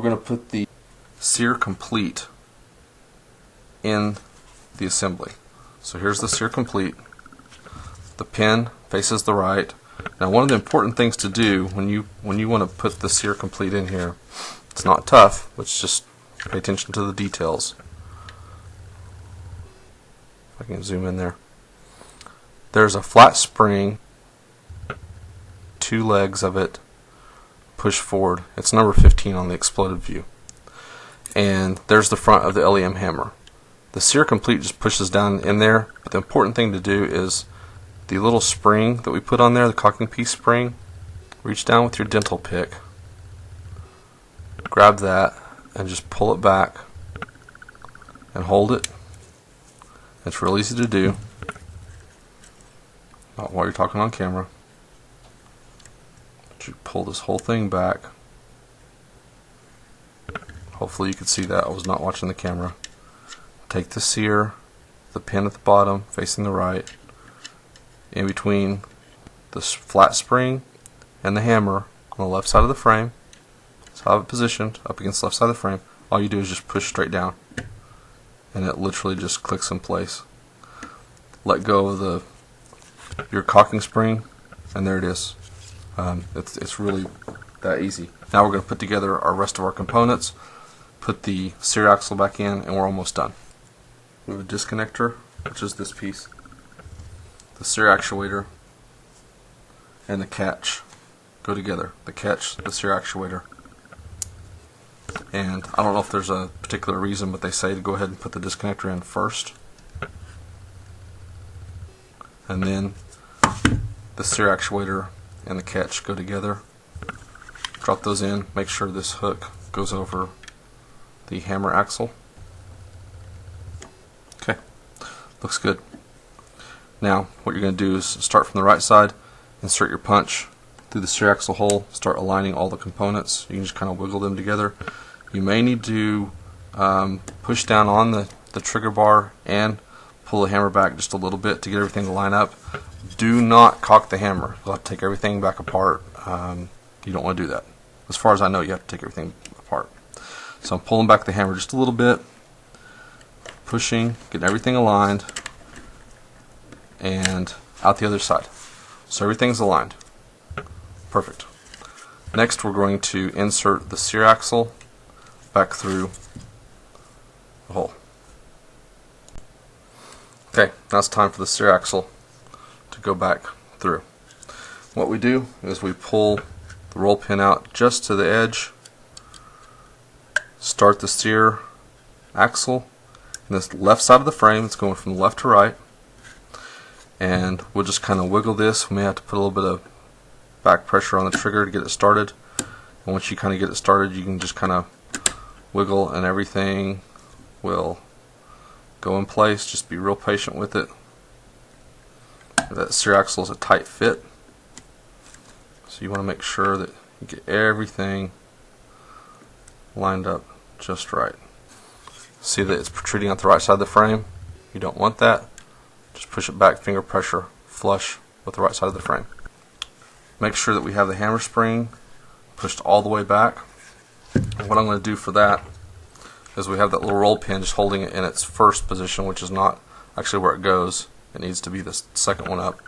we're going to put the sear complete in the assembly. So here's the sear complete. The pin faces the right. Now, one of the important things to do when you want to put the sear complete in here, it's not tough, but it's just pay attention to the details. If I can zoom in there. There's a flat spring, 2 legs of it push forward. It's number 15 on the exploded view. And there's the front of the LEM hammer. The sear complete just pushes down in there, but the important thing to do is the little spring that we put on there, the cocking piece spring, reach down with your dental pick, grab that, and just pull it back and hold it. It's real easy to do, not while you're talking on camera. But you pull this whole thing back. Hopefully you could see that. I was not watching the camera. Take the sear, the pin at the bottom facing the right, in between the flat spring and the hammer on the left side of the frame. So I have it positioned up against the left side of the frame. All you do is just push straight down, and it literally just clicks in place. Let go of your cocking spring, and there it is. It's really that easy. Now we're going to put together our rest of our components, put the sear axle back in, and we're almost done. We have a disconnector, which is this piece, the sear actuator, and the catch go together. The catch, the sear actuator. And I don't know if there's a particular reason, but they say to go ahead and put the disconnector in first, and then the sear actuator and the catch go together. Drop those in, make sure this hook goes over the hammer axle. Okay, looks good. Now what you're going to do is start from the right side, insert your punch through the sear axle hole, start aligning all the components. You can just kind of wiggle them together. You may need to push down on the trigger bar and pull the hammer back just a little bit to get everything to line up. Do not cock the hammer. You'll have to take everything back apart. You don't want to do that. As far as I know, you have to take everything apart. So I'm pulling back the hammer just a little bit, pushing, getting everything aligned, and out the other side. So everything's aligned. Perfect. Next we're going to insert the sear axle back through the hole. Okay, now it's time for the sear axle to go back through. What we do is we pull the roll pin out just to the edge, start the sear axle in this left side of the frame. It's going from left to right, and we'll just kind of wiggle this. We may have to put a little bit of back pressure on the trigger to get it started, and once you kind of get it started, you can just kind of wiggle and everything will go in place. Just be real patient with it. That sear axle is a tight fit, so you want to make sure that you get everything lined up just right. See that it's protruding out the right side of the frame? You don't want that. Just push it back, finger pressure, flush with the right side of the frame. Make sure that we have the hammer spring pushed all the way back. And what I'm going to do for that is we have that little roll pin just holding it in its first position, which is not actually where it goes. It needs to be the second one up.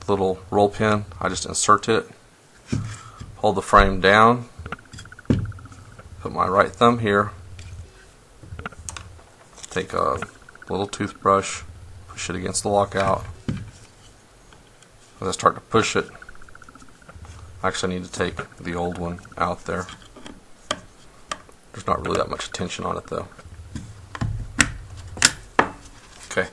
The little roll pin, I just insert it, hold the frame down, put my right thumb here, take a little toothbrush, push it against the lockout. As I start to push it, I actually need to take the old one out there. There's not really that much tension on it though. Okay.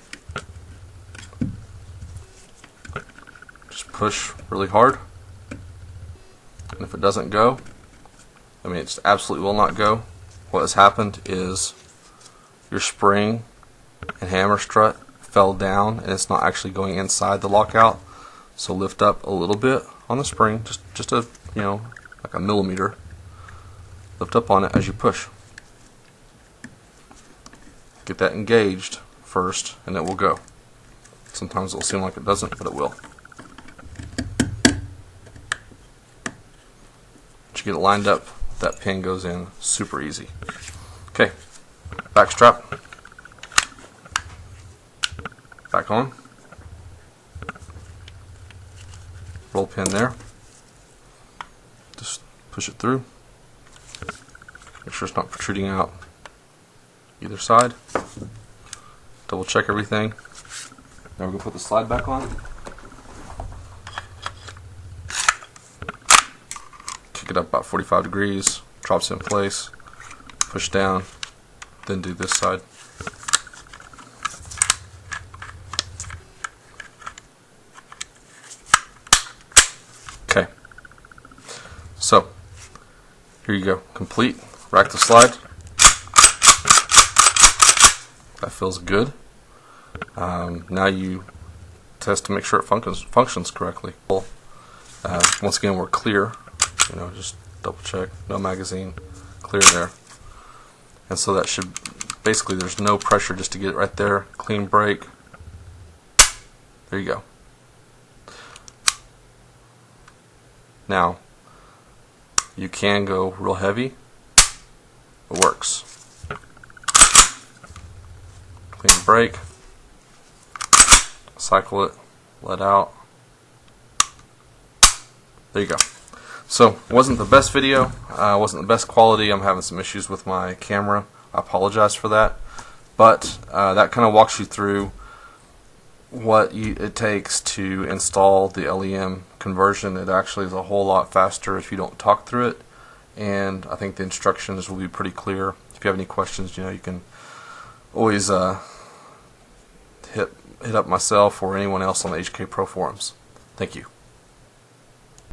Just push really hard, and if it doesn't go, I mean it just absolutely will not go, what has happened is your spring and hammer strut fell down and it's not actually going inside the lockout. So lift up a little bit on the spring, just a, like a millimeter. Lift up on it as you push. Get that engaged first and it will go. Sometimes it will seem like it doesn't, but it will. Once you get it lined up that pin goes in super easy. Okay, back strap, back on, roll pin there, just push it through, make sure it's not protruding out either side, double check everything. Now we're going to put the slide back on, kick it up about 45 degrees, drops in place, push down, then do this side. Okay, so here you go, complete. Rack the slide. That feels good. Now you test to make sure it functions correctly. Once again, we're clear. Just double check. No magazine. Clear there. And so that should basically, there's no pressure just to get it right there. Clean break. There you go. Now you can go real heavy. It works. Clean break. Cycle it. Let out. There you go. So it wasn't the best video, wasn't the best quality. I'm having some issues with my camera. I apologize for that. But that kind of walks you through what it takes to install the LEM conversion. It actually is a whole lot faster if you don't talk through it, and I think the instructions will be pretty clear. If you have any questions, you can always hit up myself or anyone else on the HK Pro forums. Thank you.